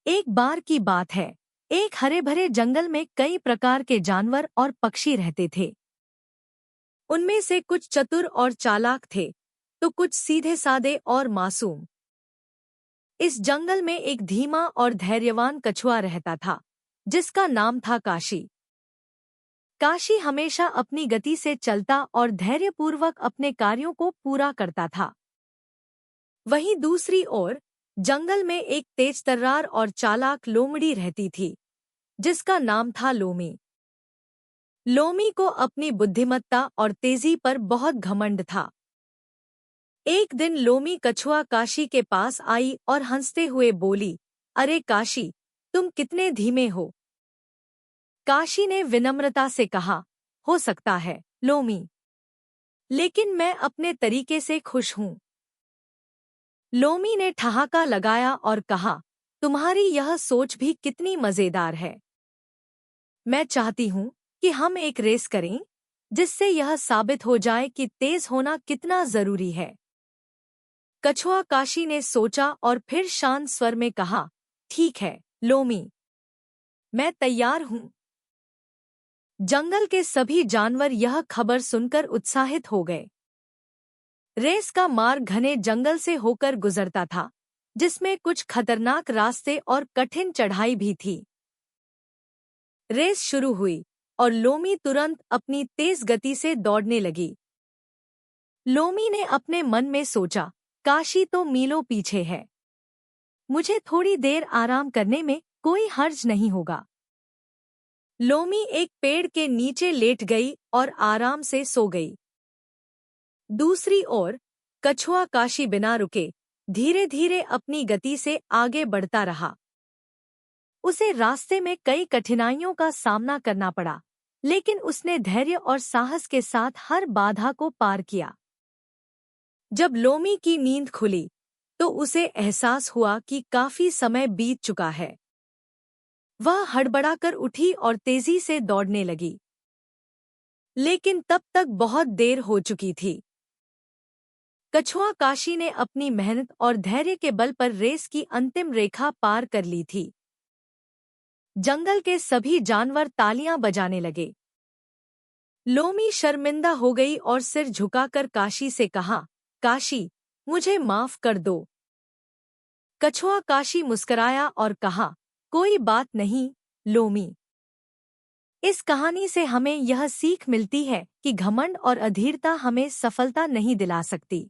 एक बार की बात है। एक हरे भरे जंगल में कई प्रकार के जानवर और पक्षी रहते थे। उनमें से कुछ चतुर और चालाक थे, तो कुछ सीधे सादे और मासूम। इस जंगल में एक धीमा और धैर्यवान कछुआ रहता था, जिसका नाम था काशी। काशी हमेशा अपनी गति से चलता और धैर्यपूर्वक अपने कार्यों को पूरा करता था। वहीं दूसरी ओर जंगल में एक तेजतर्रार और चालाक लोमड़ी रहती थी, जिसका नाम था लोमी। लोमी को अपनी बुद्धिमत्ता और तेजी पर बहुत घमंड था। एक दिन लोमी कछुआ काशी के पास आई और हंसते हुए बोली, अरे काशी, तुम कितने धीमे हो। काशी ने विनम्रता से कहा, हो सकता है लोमी, लेकिन मैं अपने तरीके से खुश हूँ। लोमी ने ठहाका लगाया और कहा, तुम्हारी यह सोच भी कितनी मजेदार है। मैं चाहती हूँ कि हम एक रेस करें, जिससे यह साबित हो जाए कि तेज होना कितना जरूरी है। कछुआ काशी ने सोचा और फिर शांत स्वर में कहा, ठीक है लोमी, मैं तैयार हूँ। जंगल के सभी जानवर यह खबर सुनकर उत्साहित हो गए। रेस का मार्ग घने जंगल से होकर गुजरता था, जिसमें कुछ खतरनाक रास्ते और कठिन चढ़ाई भी थी। रेस शुरू हुई और लोमी तुरंत अपनी तेज गति से दौड़ने लगी। लोमी ने अपने मन में सोचा, काशी तो मीलों पीछे है, मुझे थोड़ी देर आराम करने में कोई हर्ज नहीं होगा। लोमी एक पेड़ के नीचे लेट गई और आराम से सो गई। दूसरी ओर कछुआ काशी बिना रुके धीरे धीरे अपनी गति से आगे बढ़ता रहा। उसे रास्ते में कई कठिनाइयों का सामना करना पड़ा, लेकिन उसने धैर्य और साहस के साथ हर बाधा को पार किया। जब लोमी की नींद खुली, तो उसे एहसास हुआ कि काफी समय बीत चुका है। वह हड़बड़ाकर उठी और तेजी से दौड़ने लगी, लेकिन तब तक बहुत देर हो चुकी थी। कछुआ काशी ने अपनी मेहनत और धैर्य के बल पर रेस की अंतिम रेखा पार कर ली थी। जंगल के सभी जानवर तालियां बजाने लगे। लोमी शर्मिंदा हो गई और सिर झुकाकर काशी से कहा, काशी, मुझे माफ कर दो। कछुआ काशी मुस्कराया और कहा, कोई बात नहीं लोमी। इस कहानी से हमें यह सीख मिलती है कि घमंड और अधीरता हमें सफलता नहीं दिला सकती।